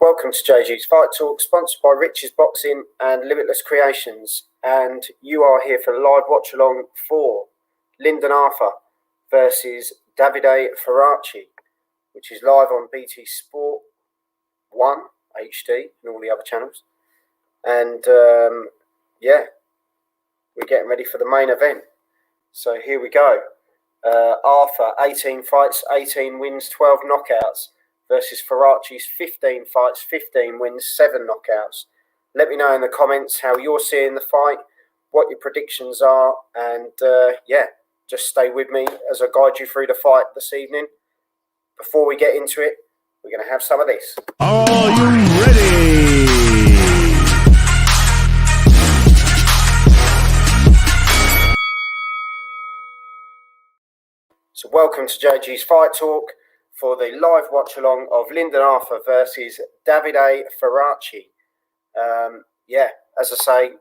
Welcome to JG's Fight Talk, sponsored by Rich's Boxing and Limitless Creations. And you are here for a live watch along for Lyndon versus Davide Faraci, which is live on BT Sport 1 HD and all the other channels. And we're getting ready for the main event. So here we go. Arthur, 18 fights, 18 wins, 12 knockouts. Versus Faraci's 15 fights, 15 wins, 7 knockouts. Let me know in the comments how you're seeing the fight, what your predictions are, and just stay with me as I guide you through the fight this evening. Before we get into it, we're going to have some of this. Are you ready? So welcome to JG's Fight Talk for the live watch along of Lyndon versus Davide Faraci. As I say,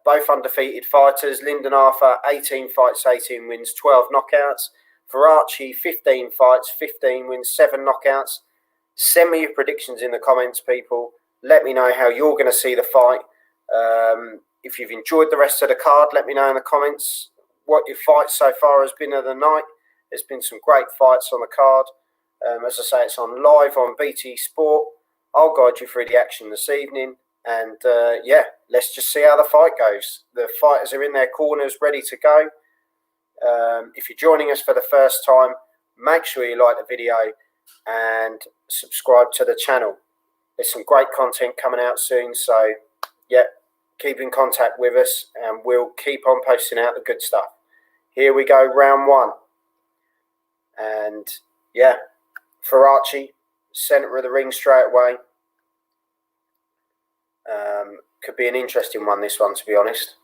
both undefeated fighters. Lyndon 18 fights, 18 wins, 12 knockouts. Faraci 15 fights, 15 wins, 7 knockouts. Send me your predictions in the comments, people. Let me know how you're going to see the fight. If you've enjoyed the rest of the card, let me know in the comments what your fight so far has been of the night. There's been some great fights on the card. As I say, it's on live on BT Sport. I'll guide you through the action this evening. And let's just see how the fight goes. The fighters are in their corners, ready to go. If you're joining us for the first time, make sure you like the video and subscribe to the channel. There's some great content coming out soon. So, keep in contact with us and we'll keep on posting out the good stuff. Here we go, round one. And Faraci, centre of the ring straight away. Could be an interesting one, this one, to be honest.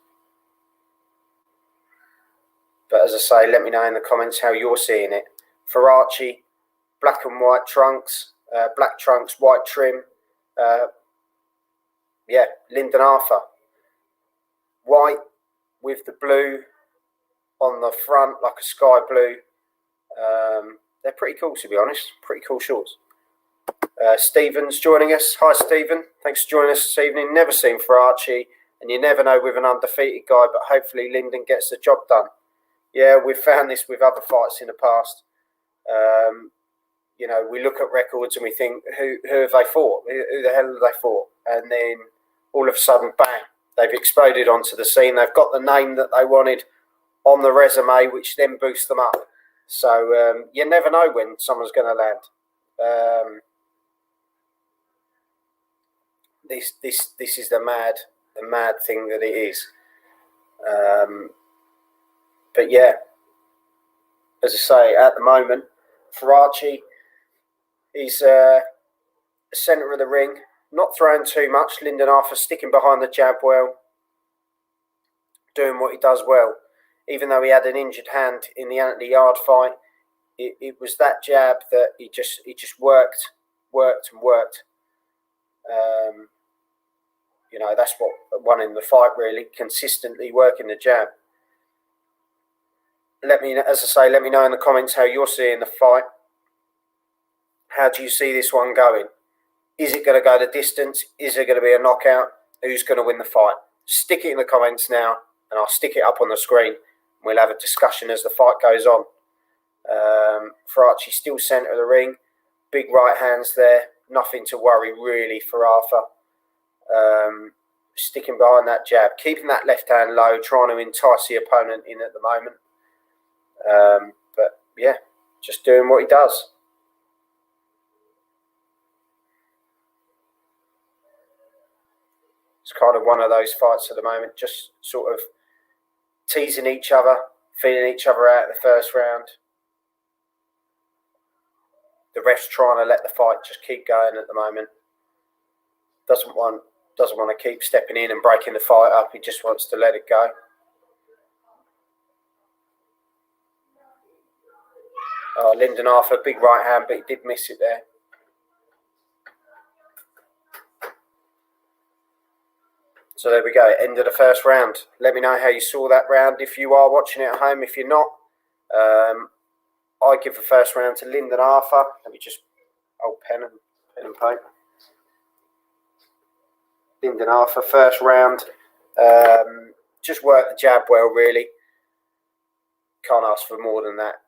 But as I say, let me know in the comments how you're seeing it. Faraci, black and white trunks, black trunks, white trim. Lyndon white with the blue on the front, like a sky blue. They're pretty cool, to be honest. Pretty cool shorts. Stephen's joining us. Hi, Stephen. Thanks for joining us this evening. Never seen Faraci, and you never know with an undefeated guy, but hopefully Lyndon gets the job done. Yeah, we've found this with other fights in the past. We look at records and we think, who have they fought? Who the hell have they fought? And then all of a sudden, bang, they've exploded onto the scene. They've got the name that they wanted on the resume, which then boosts them up. So you never know when someone's going to land. This is the mad thing that it is. As I say, at the moment, Faraci is centre of the ring, not throwing too much. Lyndon sticking behind the jab well, doing what he does well. Even though he had an injured hand in the Anthony Yard fight, it was that jab that he just worked. That's what won him the fight, really, consistently working the jab. Let me know in the comments how you're seeing the fight. How do you see this one going? Is it going to go the distance? Is there going to be a knockout? Who's going to win the fight? Stick it in the comments now, and I'll stick it up on the screen. We'll have a discussion as the fight goes on. Faraci still centre of the ring. Big right hands there. Nothing to worry really for Arthur. Sticking behind that jab. Keeping that left hand low. Trying to entice the opponent in at the moment. Just doing what he does. It's kind of one of those fights at the moment. Just sort of teasing each other, feeling each other out in the first round. The ref's trying to let the fight just keep going at the moment. Doesn't want to keep stepping in and breaking the fight up. He just wants to let it go. Lyndon big right hand, but he did miss it there. So there we go, end of the first round. Let me know how you saw that round if you are watching it at home. If you're not, I give the first round to Lyndon. Let me just pen and paper. Lyndon Arthur, first round. Just worked the jab well, really. Can't ask for more than that.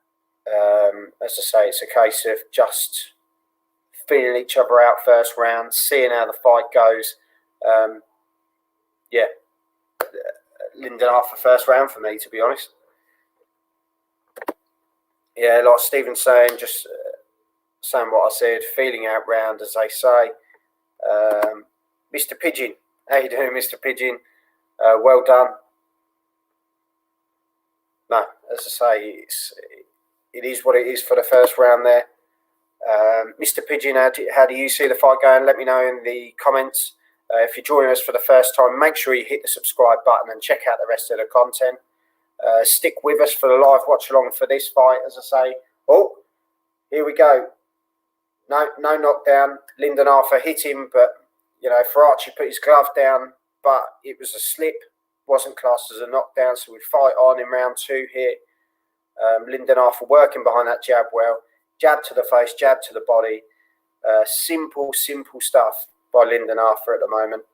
As I say, it's a case of just feeling each other out first round, seeing how the fight goes. Lyndon Arthur first round for me, to be honest. Yeah, like Stephen's saying, just saying what I said, feeling out round, as they say. Mr. Pigeon, how you doing, Mr. Pigeon? Well done. No, as I say, it is what it is for the first round there. Mr. Pigeon, how do you see the fight going? Let me know in the comments. If you're joining us for the first time, make sure you hit the subscribe button and check out the rest of the content. Stick with us for the live watch along for this fight, as I say. Oh, here we go. No knockdown. Lyndon Arthur hit him, but Faraci put his glove down, but it was a slip. Wasn't classed as a knockdown, so we fight on in round 2 here. Lyndon Arthur working behind that jab well. Jab to the face, jab to the body. Simple stuff by Lyndon Arthur at the moment.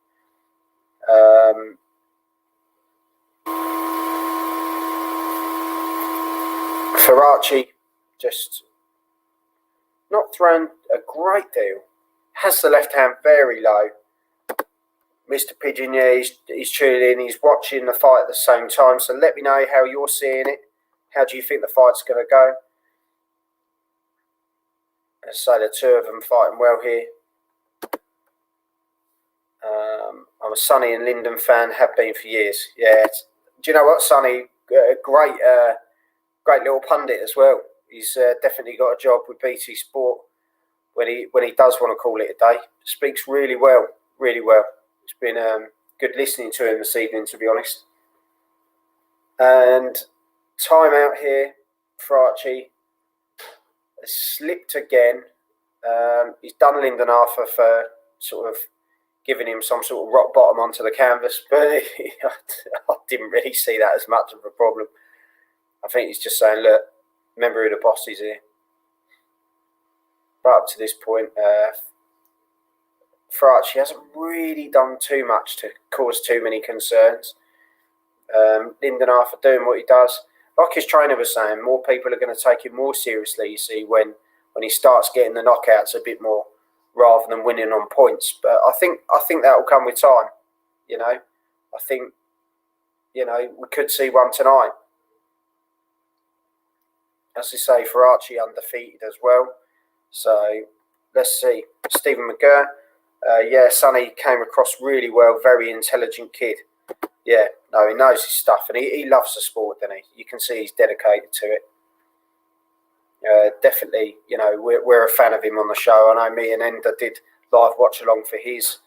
Faraci just not thrown a great deal. Has the left hand very low. Mr. Pigeon, yeah, he's tuning in. He's watching the fight at the same time. So let me know how you're seeing it. How do you think the fight's going to go? As I say, the two of them fighting well here. I'm a Sonny and Lyndon fan, have been for years. Yeah, do you know what, Sonny? Great little pundit as well. He's definitely got a job with BT Sport when he does want to call it a day. Speaks really well, really well. It's been good listening to him this evening, to be honest. And time out here, Faraci has slipped again. He's done Lyndon Arthur for sort of giving him some sort of rock bottom onto the canvas, but I didn't really see that as much of a problem. I think he's just saying, look, remember who the boss is here. But up to this point, Faraci hasn't really done too much to cause too many concerns. Lyndon Arthur doing what he does. Like his trainer was saying, more people are going to take him more seriously, you see, when he starts getting the knockouts a bit more, rather than winning on points. But I think that will come with time. I think we could see one tonight. As I say, Faraci undefeated as well. So let's see. Stephen McGurr. Sonny came across really well. Very intelligent kid. Yeah, no, he knows his stuff, and he loves the sport, doesn't he? You can see he's dedicated to it. Definitely, we're a fan of him on the show. I know me and Enda did live watch along for his,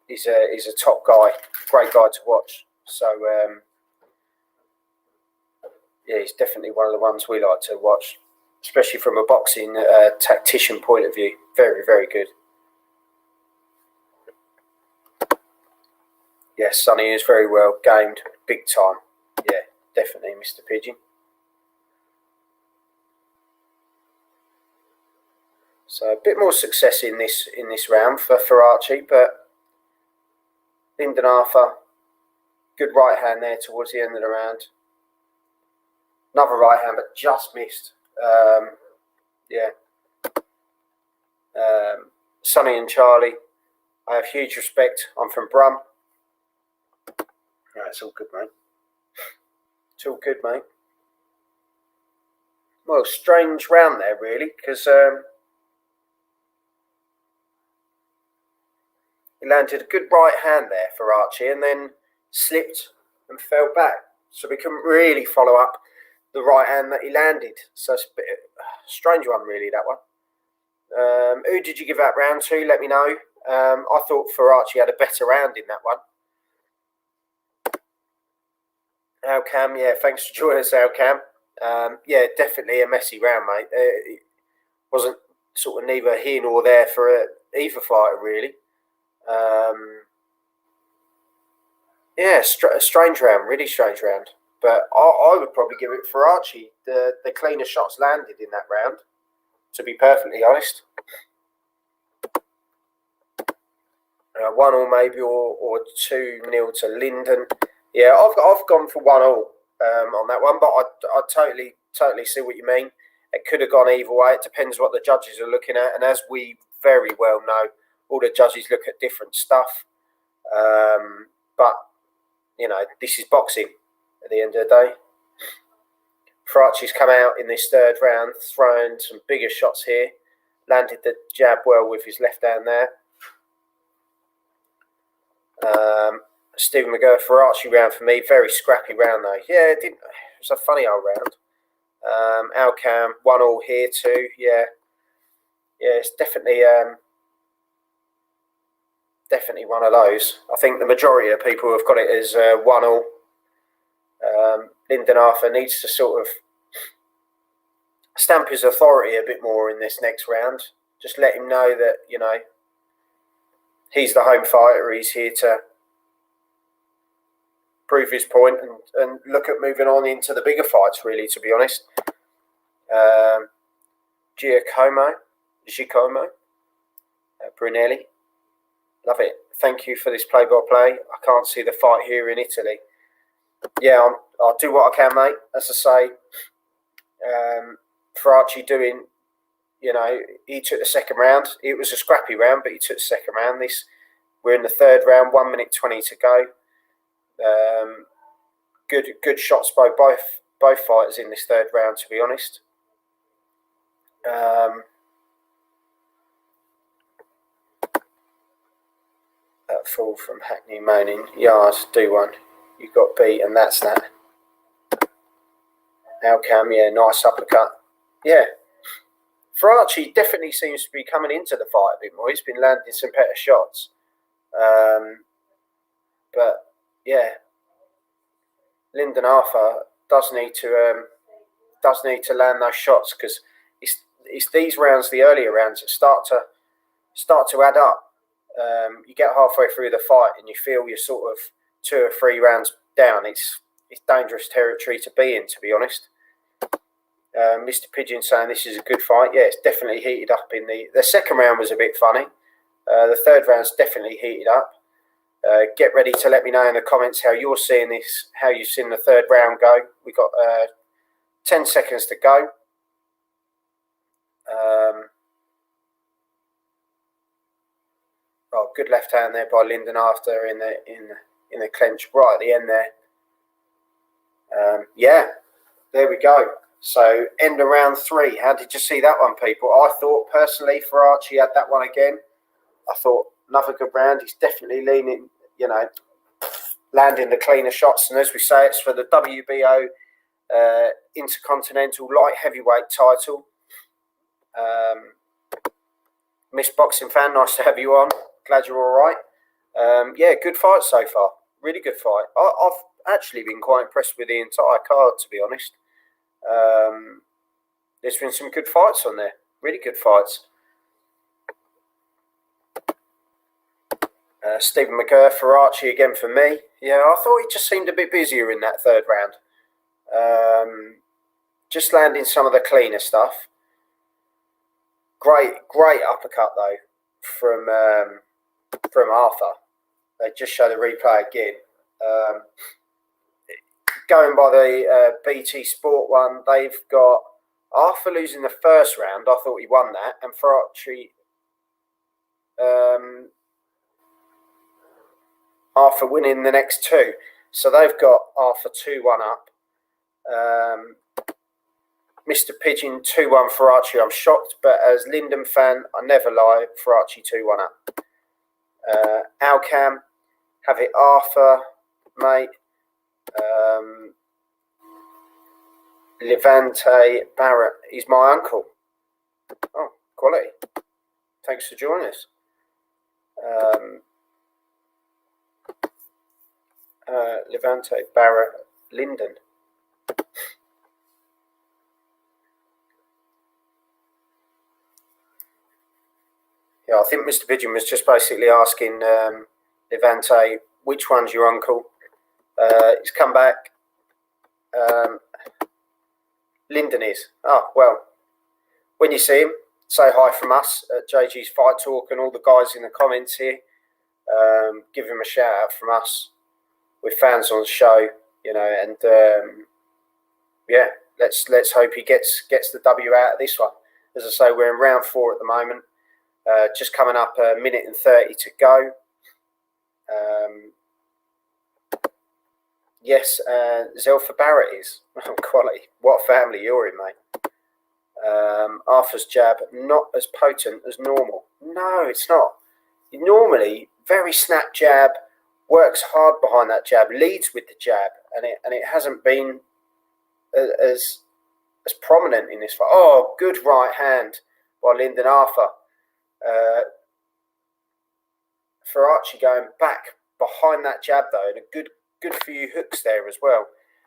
he's a top guy, great guy to watch. So he's definitely one of the ones we like to watch, especially from a boxing tactician point of view. Very, very good. Yes, Sonny is very well gamed, big time. Yeah, definitely, Mr. Pigeon. So a bit more success in this round for Faraci, but Lyndon Arthur, good right hand there towards the end of the round. Another right hand, but just missed. Sonny and Charlie, I have huge respect. I'm from Brum. Yeah, it's all good, mate. It's all good, mate. Well, strange round there, really, because he landed a good right hand there for Faraci and then slipped and fell back. So we couldn't really follow up the right hand that he landed. So it's a bit strange one, really, that one. Who did you give that round to? Let me know. I thought Faraci had a better round in that one. Alcam, yeah, thanks for joining us, Alcam. Yeah, definitely a messy round, mate. It wasn't sort of neither here nor there for either fighter, really. A strange round, really strange round. But I would probably give it Faraci. The cleaner shots landed in that round, to be perfectly honest. 1-1 maybe, or 2-0 to Lyndon. Yeah, I've gone for 1-1 on that one, but I totally see what you mean. It could have gone either way. It depends what the judges are looking at, and as we very well know, all the judges look at different stuff. But you know, this is boxing at the end of the day. Faraci's come out in this third round, throwing some bigger shots here. Landed the jab well with his left hand there. Stephen McGurr, Faraci round for me. Very scrappy round though. Yeah, it was a funny old round. Alcam 1-1 here too. Yeah, it's definitely one of those. I think the majority of people have got it as 1-1. Lyndon Arthur needs to sort of stamp his authority a bit more in this next round. Just let him know that, you know, he's the home fighter. He's here to prove his point and look at moving on into the bigger fights, really, to be honest. Giacomo, Brunelli. Love it. Thank you for this play-by-play. I can't see the fight here in Italy. Yeah, I'll do what I can, mate. As I say, Faraci doing, you know, he took the second round. It was a scrappy round, but he took the second round. We're in the third round, 1 minute 20 to go. Good shots by both fighters in this third round, to be honest. That fall from Hackney moaning, yards, do one. You got beat, and that's that. Alcam, yeah, nice uppercut. Yeah, Faraci definitely seems to be coming into the fight a bit more. He's been landing some better shots. But yeah, Lyndon Arthur does need to land those shots, because it's these rounds, the earlier rounds, that start to add up. You get halfway through the fight and you feel you're sort of 2 or 3 rounds down. It's dangerous territory to be in, to be honest. Mr. Pigeon saying this is a good fight. Yeah, it's definitely heated up. In the second round was a bit funny. The third round's definitely heated up. Get ready to let me know in the comments how you're seeing this, how you've seen the third round go. We've got 10 seconds to go. Good left hand there by Lyndon Arthur in the clinch right at the end there. Yeah, there we go. So end of round 3. How did you see that one, people? I thought personally Faraci had that one again. I thought another good round. He's definitely leaning, you know, landing the cleaner shots. And as we say, it's for the WBO Intercontinental Light Heavyweight title. Miss Boxing Fan, nice to have you on. Glad you're all right. Yeah, good fight so far. Really good fight. I've actually been quite impressed with the entire card, to be honest. There's been some good fights on there. Really good fights. Stephen McGurr, Faraci again for me. Yeah, I thought he just seemed a bit busier in that third round. Just landing some of the cleaner stuff. Great uppercut though from Arthur. They just show the replay again. Going by the BT Sport one, they've got Arthur losing the first round. I thought he won that, and Faraci, Arthur winning the next 2. So they've got Arthur 2-1 up. Mr. Pigeon 2-1 Faraci. I'm shocked, but as Lyndon fan, I never lie. Faraci 2-1 up. Alcam, have it Arthur, mate. Levante Barrett, he's my uncle. Oh, quality. Thanks for joining us. Levante Barrett Lyndon. Yeah, I think Mr. Pigeon was just basically asking Levante, which one's your uncle? He's come back. Lyndon is. Oh, well, when you see him, say hi from us at JG's Fight Talk and all the guys in the comments here. Give him a shout out from us. We're fans on the show, you know, and yeah, let's hope he gets the W out of this one. As I say, we're in round 4 at the moment. Just coming up a minute and 30 to go. Yes, Zelfa Barrett is. Quality. What family you're in, mate. Arthur's jab, not as potent as normal. No, it's not. Normally, very snap jab, works hard behind that jab, leads with the jab, and it hasn't been as prominent in this fight. Oh, good right hand by Lyndon Arthur. Faraci going back behind that jab though, and a good few hooks there as well.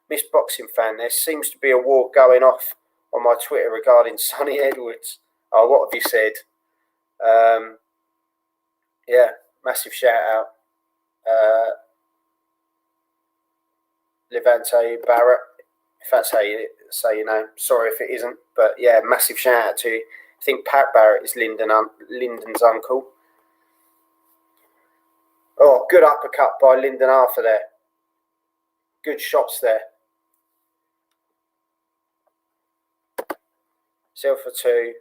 Miss Boxing Fan, there seems to be a war going off on my Twitter regarding Sonny Edwards. Oh, what have you said? Yeah, massive shout out. Levante Barrett, if that's how you say your name. Sorry if it isn't, but yeah, massive shout out to you. I think Pat Barrett is Lyndon's uncle. Oh, good uppercut by Lyndon Arthur there. Good shots there. Silver 2.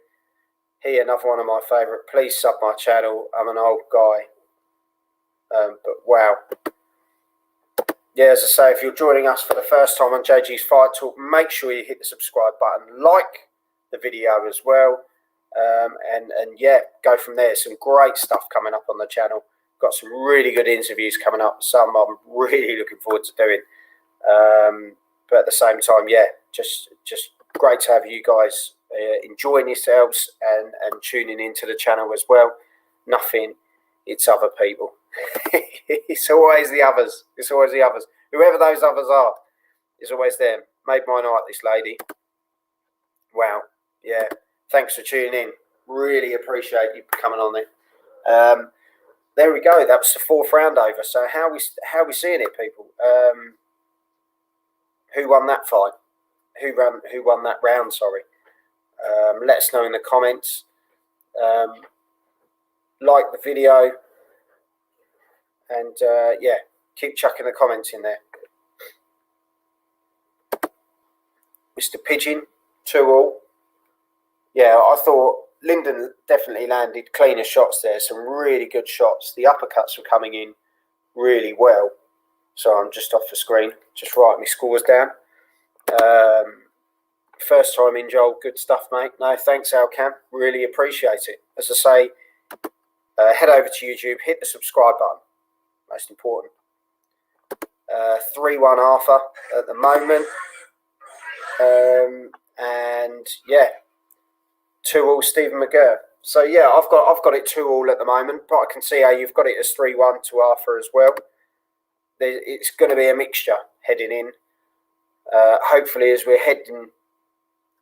He, another one of my favourite. Please sub my channel. I'm an old guy. But wow. Yeah, as I say, if you're joining us for the first time on JG's Fight Talk, make sure you hit the subscribe button. Like the video as well. And yeah, go from there. Some great stuff coming up on the channel. Got some really good interviews coming up. Some I'm really looking forward to doing. But at the same time, yeah, just great to have you guys enjoying yourselves and tuning into the channel as well. Nothing, it's other people. It's always the others. It's always the others. Whoever those others are, it's always them. Made my night, this lady. Wow. Yeah. Thanks for tuning in. Really appreciate you coming on there. There we go. That was the 4th round over. So how we seeing it, people? Who won that fight? Who won that round? Sorry. Let us know in the comments. Like the video, and yeah, keep chucking the comments in there. Mr. Pigeon, 2-2. Yeah, I thought Lyndon definitely landed cleaner shots there. Some really good shots. The uppercuts were coming in really well. So I'm just off the screen, just writing my scores down. First time in, Joel. Good stuff, mate. No, thanks, Alcam. Really appreciate it. As I say, head over to YouTube, hit the subscribe button. Most important. 3-1 Arthur at the moment. And yeah, 2-2 Stephen McGurr. So yeah, I've got it 2-2 at the moment, but I can see how you've got it as 3-1 to Arthur as well. It's going to be a mixture heading in. Hopefully, as we're heading,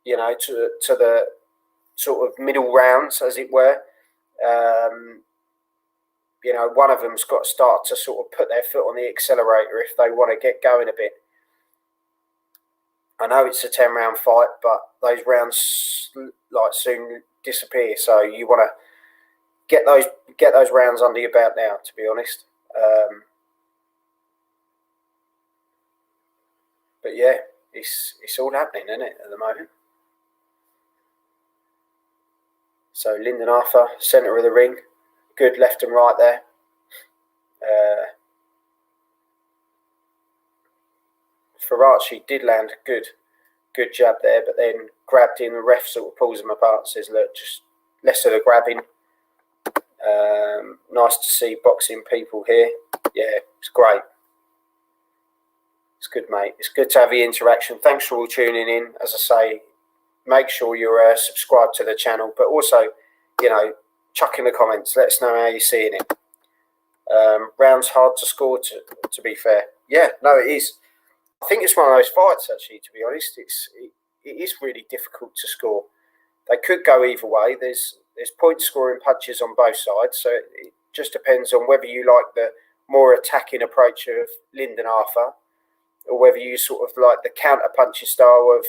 you know, to the sort of middle rounds, as it were, you know, one of them's got to start to sort of put their foot on the accelerator if they want to get going a bit. I know it's a 10-round fight, but those rounds like soon disappear. So you want to get those rounds under your belt now, to be honest. But yeah, it's all happening, isn't it, at the moment? So Lyndon Arthur, centre of the ring, good left and right there. Faraci did land a good jab there, but then grabbed in. The ref sort of pulls him apart and says, look, just less of the grabbing. Nice to see boxing people here. Yeah, it's great. It's good, mate. It's good to have the interaction. Thanks for all tuning in. As I say, make sure you're subscribed to the channel, but also, you know, chuck in the comments. Let us know how you're seeing it. Rounds hard to score, to be fair. Yeah, no, it is. I think it's one of those fights, actually, to be honest. It is really difficult to score. They could go either way. There's point scoring punches on both sides, so it just depends on whether you like the more attacking approach of Lyndon Arthur, or whether you sort of like the counter punching style of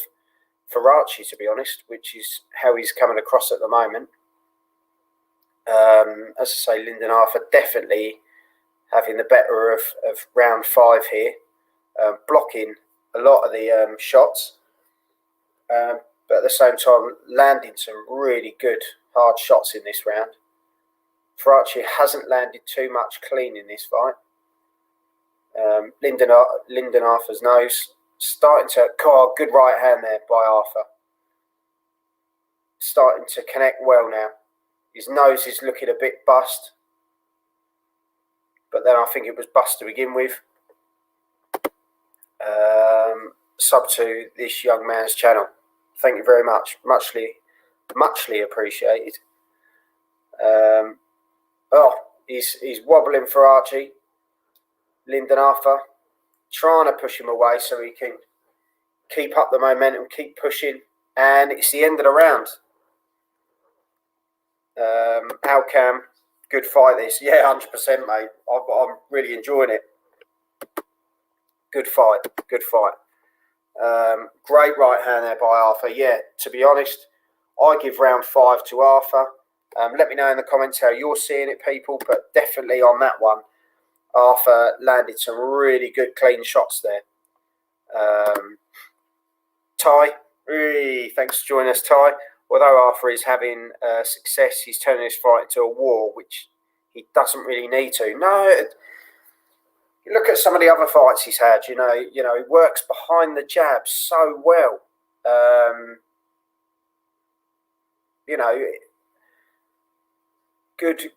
Faraci, to be honest, which is how he's coming across at the moment. As I say, Lyndon Arthur definitely having the better of round 5 here, blocking a lot of the shots, but at the same time landing some really good hard shots in this round. Faraci hasn't landed too much clean in this fight. Lyndon Arthur's nose starting to, good right hand there by Arthur. Starting to connect well now. His nose is looking a bit bust, but then I think it was bust to begin with. Sub to this young man's channel. Thank you very much. Muchly appreciated. He's wobbling Faraci. Lyndon Arthur trying to push him away so he can keep up the momentum, keep pushing, and it's the end of the round. Outcam, good fight this. Yeah, 100%, mate. I'm really enjoying it. Good fight. Great right hand there by Arthur. Yeah, to be honest, I give round 5 to Arthur. Let me know in the comments how you're seeing it, people, but definitely on that one, Arthur landed some really good clean shots there. Ty, really, thanks for joining us, Ty. Although Arthur is having success, he's turning this fight into a war, which he doesn't really need to. No, you look at some of the other fights he's had. You know, he works behind the jab so well. Good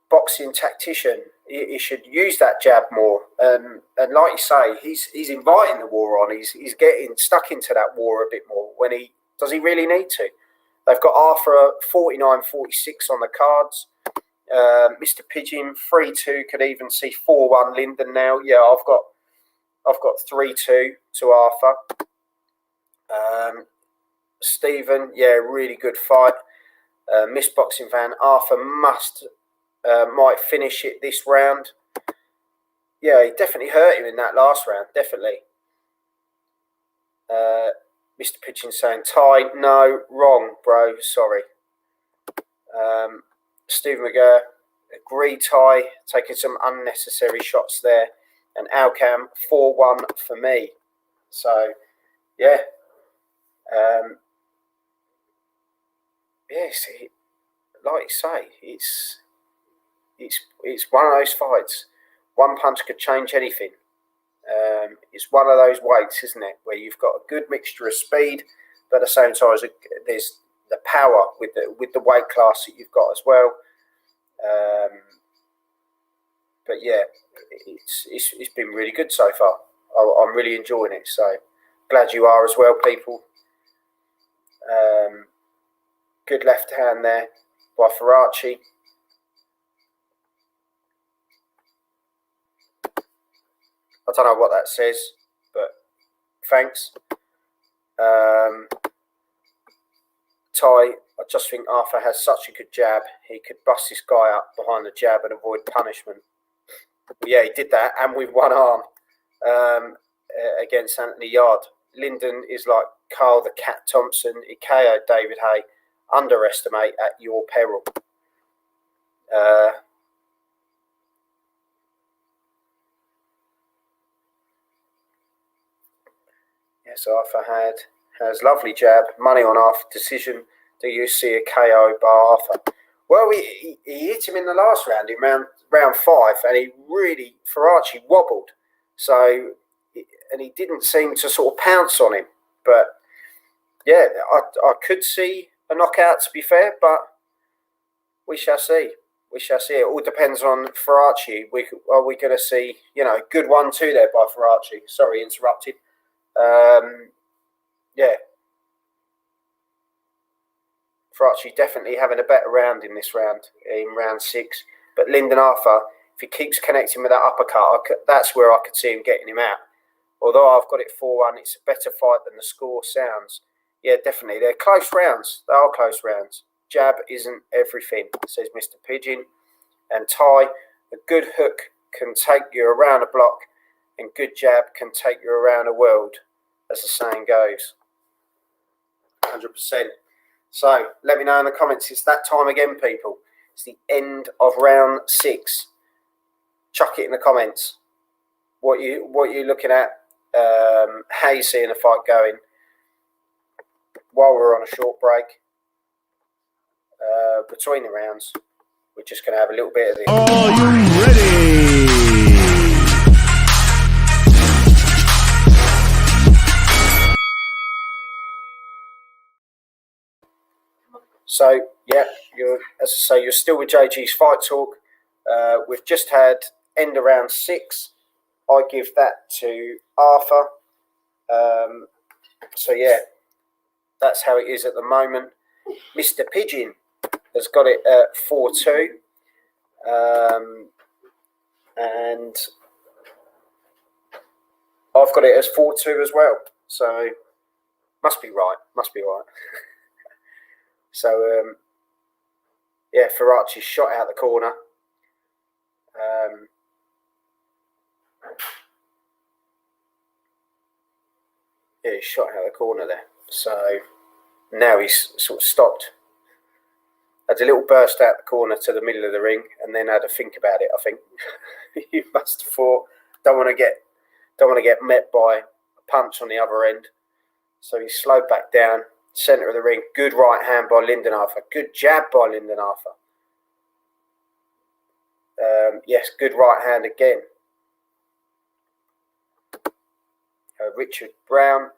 boxing tactician. He should use that jab more. And like you say, he's inviting the war on. He's getting stuck into that war a bit more. Does he really need to? They've got Arthur 49-46 on the cards. Mr. Pigeon 3-2, could even see 4-1 Lyndon now. Yeah, I've got 3-2 to Arthur. Stephen, yeah, really good fight. Miss Boxing Fan, Arthur might finish it this round. Yeah, he definitely hurt him in that last round, definitely. Mr. Pigeon saying, Ty, no, wrong, bro, sorry. Stephen McGurr, agree, Ty, taking some unnecessary shots there. And Alcam, 4-1 for me. So, yeah. Yes, like you say, it's one of those fights. One punch could change anything. It's one of those weights, isn't it, where you've got a good mixture of speed, but at the same time, there's the power with the weight class that you've got as well. But yeah, it's been really good so far. I'm really enjoying it. So glad you are as well, people. Good left hand there by Faraci. I don't know what that says, but thanks. Ty, I just think Arthur has such a good jab. He could bust this guy up behind the jab and avoid punishment. Yeah, he did that, and with one arm against Anthony Yard. Lyndon is like Carl the Cat Thompson. He KO'd David Hay. Underestimate at your peril. Yes, Arthur has lovely jab. Money on Arthur decision. Do you see a KO by Arthur? Well, he hit him in the last round, in round 5, and he really, Faraci wobbled. So, and he didn't seem to sort of pounce on him. But, yeah, I could see a knockout, to be fair, but we shall see. We shall see. It all depends on Faraci. Are we going to see, good 1-2 there by Faraci? Sorry, interrupted. Yeah. Faraci definitely having a better round in this round, in round 6. But Lyndon Arthur, if he keeps connecting with that uppercut, that's where I could see him getting him out. Although I've got it 4-1, it's a better fight than the score sounds. Yeah, definitely. They're close rounds. They are close rounds. Jab isn't everything, says Mr. Pigeon. And Ty, a good hook can take you around a block, and good jab can take you around a world, as the saying goes. 100%. So, let me know in the comments. It's that time again, people. It's the end of round 6. chuck it in the comments. What you're looking at, how you seeing the fight going. While we're on a short break between the rounds, we're just going to have a little bit of this. Are you ready? So yeah, you're still with JG's Fight Talk. We've just had end of round 6. I give that to Arthur. So yeah, that's how it is at the moment. Mr. Pigeon has got it at 4-2, and I've got it as 4-2 as well. So must be right. So yeah, Faraci shot out the corner. Yeah, he shot out the corner there. So now he's sort of stopped. Had a little burst out the corner to the middle of the ring, and then had to think about it. I think he must have thought, don't want to get met by a punch on the other end. So he slowed back down, centre of the ring. Good right hand by Lyndon. Good jab by Lyndon. Yes, good right hand again. Richard Brown.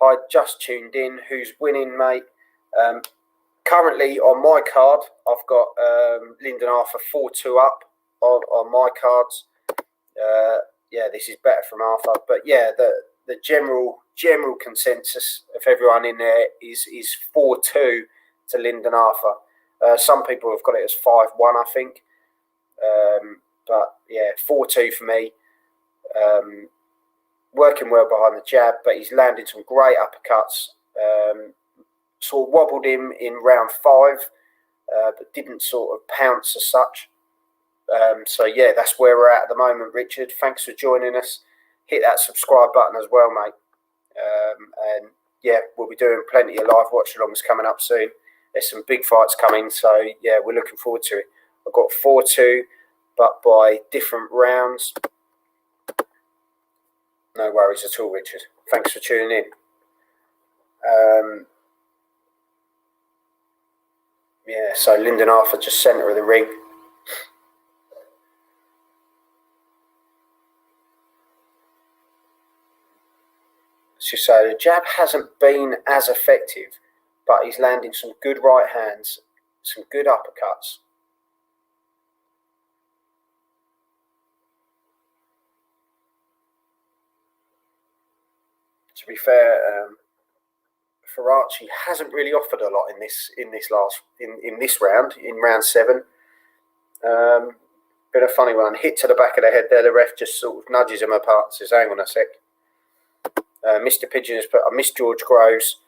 I just tuned in. Who's winning, mate? Currently on my card, I've got Lyndon Arthur 4-2 up on my cards. Yeah, this is better from Arthur. But yeah, the general consensus of everyone in there is 4-2 to Lyndon Arthur. Some people have got it as 5-1, I think. But yeah, 4-2 for me. Working well behind the jab, but he's landed some great uppercuts. Sort of wobbled him in round 5, but didn't sort of pounce as such. So yeah, that's where we're at the moment, Richard. Thanks for joining us. Hit that subscribe button as well, mate. And yeah, we'll be doing plenty of live watch-alongs coming up soon. There's some big fights coming, so yeah, we're looking forward to it. I've got 4-2, but by different rounds. No worries at all, Richard. Thanks for tuning in. Yeah, so Lyndon Arthur just centre of the ring. Let's just say the jab hasn't been as effective, but he's landing some good right hands, some good uppercuts. To be fair, Faraci hasn't really offered a lot in this round, in round 7. Bit of a funny one. Hit to the back of the head there. The ref just sort of nudges him apart. Says, "Hang on a sec." Mr. Pigeon has put, "I missed George Groves.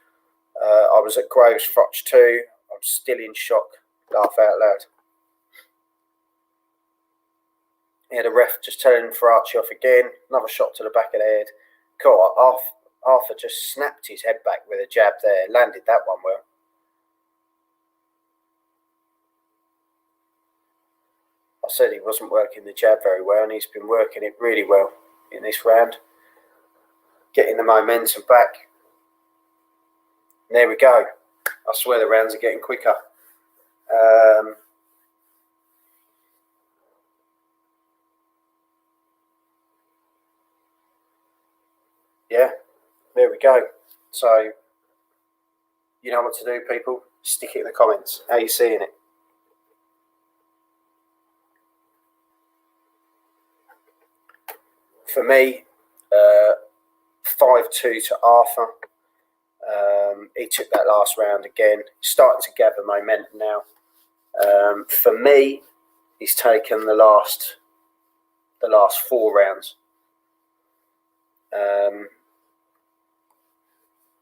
I was at Groves Froch 2. I'm still in shock." Laugh out loud. Yeah, the ref just telling Faraci off again. Another shot to the back of the head. Cool. Arthur just snapped his head back with a jab there. Landed that one well. I said he wasn't working the jab very well, and he's been working it really well in this round. Getting the momentum back. And there we go. I swear the rounds are getting quicker. Yeah, there we go. So, you know what to do, people. Stick it in the comments. How are you seeing it? For me, 5-2 to Arthur. He took that last round again. Starting to gather momentum now. For me, he's taken the last 4 rounds.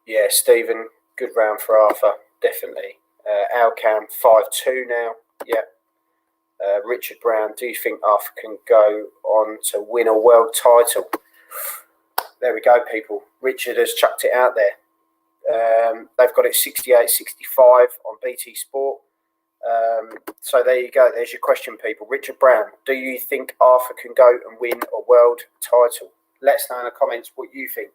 Yeah, Stephen, good round for Arthur, definitely. Alcam 5-2 now. Yeah. Richard Brown, do you think Arthur can go on to win a world title? There we go, people. Richard has chucked it out there. They've got it 68-65 on BT Sport. So there you go. There's your question, people. Richard Brown, do you think Arthur can go and win a world title? Let us know in the comments what you think.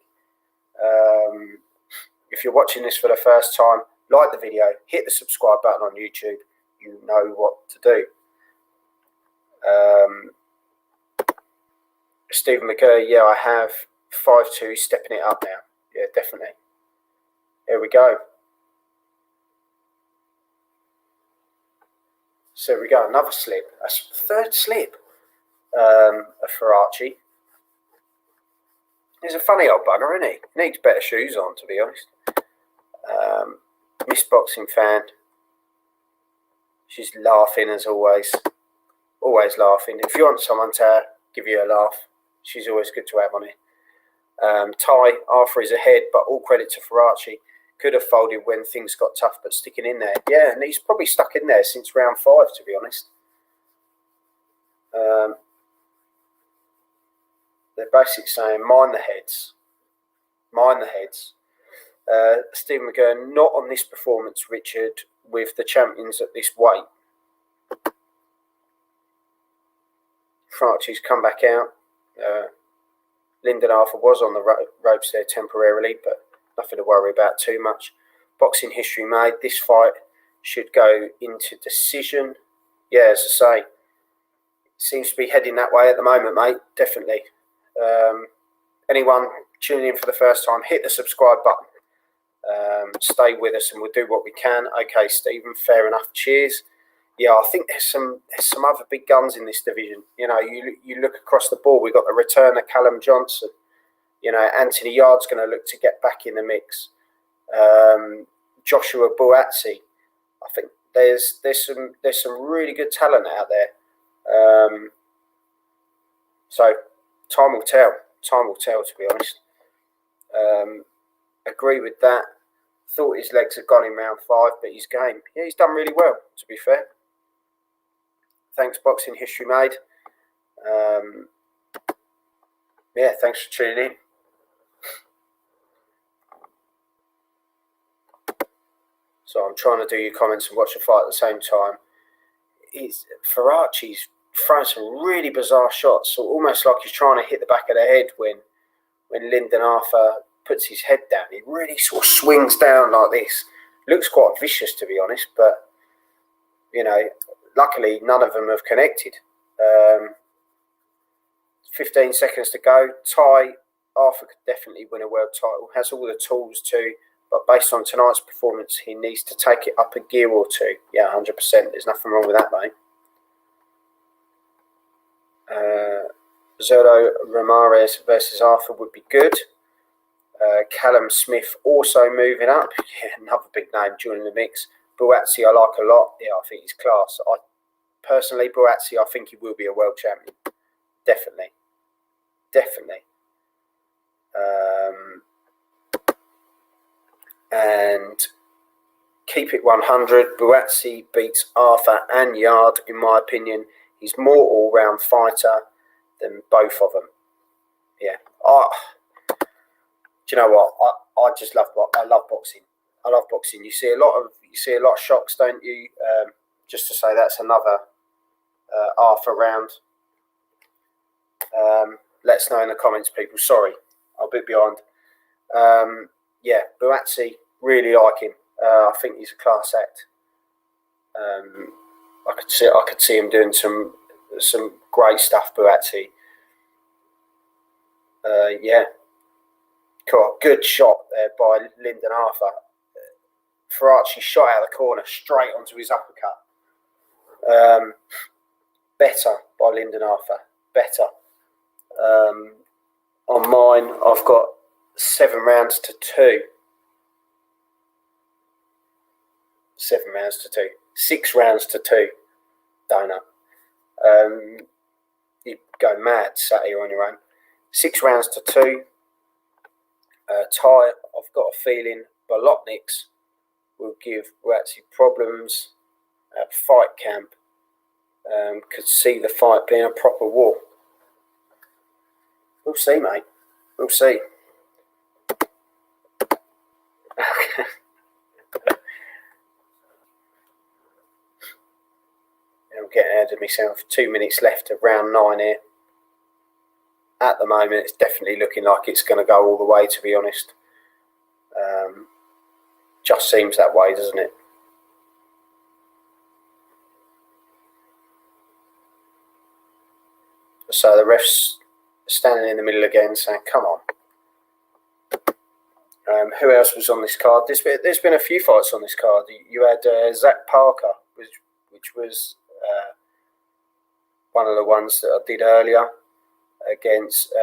If you're watching this for the first time, like the video, hit the subscribe button on YouTube. You know what to do. Stephen McGurr, yeah, I have 5-2, stepping it up now. Yeah, definitely. Here we go. So we go, another slip. That's the third slip of Faraci. He's a funny old bugger, isn't he? Needs better shoes on, to be honest. Miss Boxing Fan. She's laughing as always. Always laughing. If you want someone to give you a laugh, she's always good to have on it. Ty, Arthur is ahead, but all credit to Faraci. Could have folded when things got tough, but sticking in there. Yeah, and he's probably stuck in there since round 5, to be honest. They're basically saying, mind the heads. Mind the heads. Stephen McGurn, not on this performance, Richard, with the champions at this weight. Faraci's come back out. Lyndon Arthur was on the ropes there temporarily, but nothing to worry about too much. Boxing history made. This fight should go into decision. Yeah, as I say, it seems to be heading that way at the moment, mate. Definitely. Anyone tuning in for the first time, hit the subscribe button. Stay with us and we'll do what we can. Okay, Stephen, fair enough. Cheers. Yeah, I think there's some other big guns in this division. You know, you look across the board, we've got the return of Callum Johnson. You know, Anthony Yard's going to look to get back in the mix. Joshua Buatsi. I think there's some really good talent out there. So time will tell. Time will tell, to be honest. Agree with that. Thought his legs had gone in round 5, but his game, yeah, he's done really well, to be fair. Thanks, Boxing History Made. Yeah, thanks for tuning in. So I'm trying to do your comments and watch the fight at the same time. Faraci's throwing some really bizarre shots, so almost like he's trying to hit the back of the head when Lyndon Arthur puts his head down. He really sort of swings down like this. Looks quite vicious, to be honest, but, you know, luckily none of them have connected. 15 seconds to go. Ty, Arthur could definitely win a world title. Has all the tools to, but based on tonight's performance, he needs to take it up a gear or two. Yeah, 100%. There's nothing wrong with that, mate. Zerdo Ramirez versus Arthur would be good. Callum Smith also moving up. Yeah, another big name joining the mix. Buatsi I like a lot. Yeah, I think he's class. Personally, Buatsi, I think he will be a world champion. Definitely. Definitely. And keep it 100. Buatsi beats Arthur and Yard, in my opinion. He's more all-round fighter than both of them. Yeah. Do you know what? I just love boxing. I love boxing. You see a lot of shocks, don't you? Just to say that's another Arthur round. Let us know in the comments, people. Sorry, I'm a bit behind. Yeah, Buatsi, really like him. I think he's a class act. I could see him doing some great stuff, Buatsi. Yeah. Cool. Good shot there by Lyndon Arthur. Faraci shot out of the corner straight onto his uppercut. Better by Lyndon Arthur. Better. On mine, I've got 7 rounds to 2. 7 rounds to 2. 6 rounds to 2. Donut. You go mad sat here on your own. 6 rounds to 2. Ty, I've got a feeling Bolotniks will give Buatsi problems at fight camp. Could see the fight being a proper war. We'll see, mate. We'll see. getting ahead of myself. 2 minutes left of round 9 here. At the moment, it's definitely looking like it's going to go all the way, to be honest. Just seems that way, doesn't it? So the ref's standing in the middle again saying, come on. Who else was on this card? There's been a few fights on this card. You had Zach Parker, which was one of the ones that I did earlier against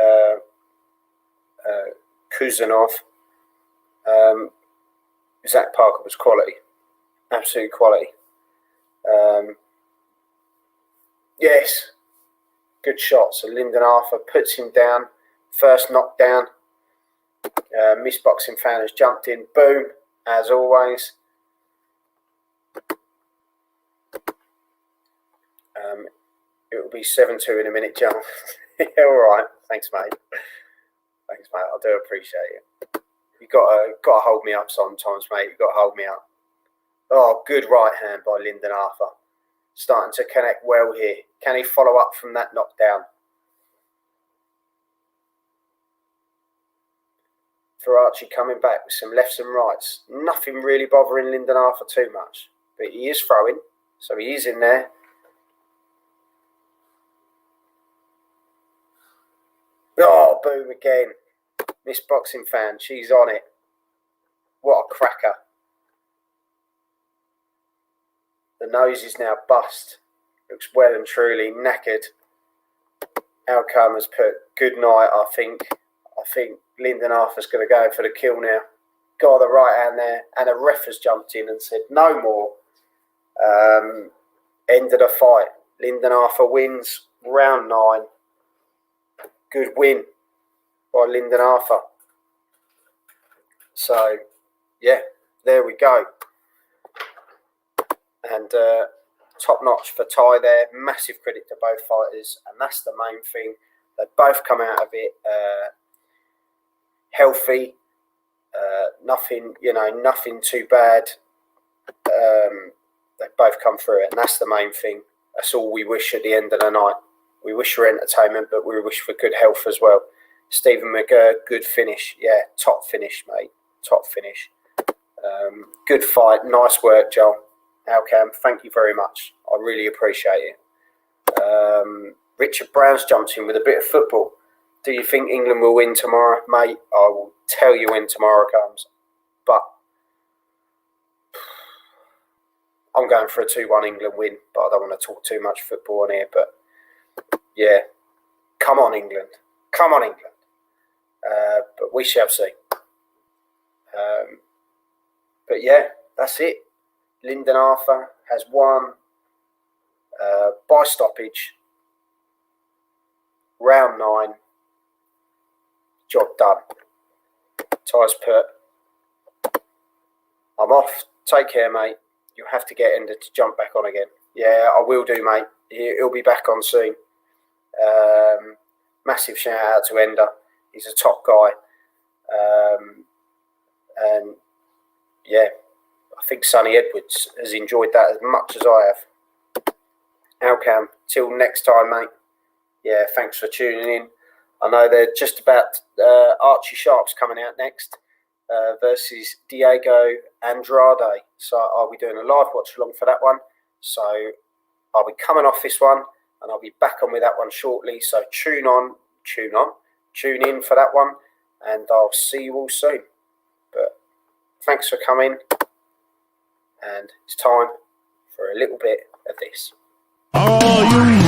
Kuzanov. Zach Parker was quality, absolute quality. Yes, good shot. So Lyndon Arthur puts him down, first knockdown. Miss Boxing Fan has jumped in, boom, as always. It will be 7-2 in a minute, John. Yeah, all right. Thanks, mate. Thanks, mate. I do appreciate it. You got to hold me up sometimes, mate. You've got to hold me up. Oh, good right hand by Lyndon Arthur. Starting to connect well here. Can he follow up from that knockdown? Faraci coming back with some lefts and rights. Nothing really bothering Lyndon Arthur too much. But he is throwing, so he is in there. Oh, boom again. Miss Boxing Fan, she's on it. What a cracker. The nose is now bust. Looks well and truly knackered. Outcome has put good night, I think. I think Lyndon Arthur's going to go for the kill now. Got the right hand there. And a ref has jumped in and said, no more. End of the fight. Lyndon Arthur wins round 9. Good win by Lyndon Arthur. So, yeah, there we go. And top notch for Ty there. Massive credit to both fighters. And that's the main thing. They both come out of it healthy. Nothing too bad. They both come through it. And that's the main thing. That's all we wish at the end of the night. We wish for entertainment, but we wish for good health as well. Stephen McGurr, good finish. Yeah, top finish, mate. Top finish. Good fight. Nice work, Joel. Alcam, thank you very much. I really appreciate it. Richard Brown's jumped in with a bit of football. Do you think England will win tomorrow? Mate, I will tell you when tomorrow comes. But I'm going for a 2-1 England win, but I don't want to talk too much football on here. But yeah, come on, England. Come on, England. But we shall see. But yeah, that's it. Lyndon Arthur has won by stoppage. Round 9. Job done. Ty's put. I'm off. Take care, mate. You'll have to get Ender to jump back on again. Yeah, I will do, mate. He'll be back on soon. Massive shout out to Ender. He's a top guy. And yeah, I think Sonny Edwards has enjoyed that as much as I have. Alcam, till next time, mate. Yeah, thanks for tuning in. I know they're just about Archie Sharp's coming out next versus Diego Andrade. So I'll be doing a live watch along for that one. So I'll be coming off this one and I'll be back on with that one shortly. So tune in for that one, and I'll see you all soon. But thanks for coming, and it's time for a little bit of this. Are you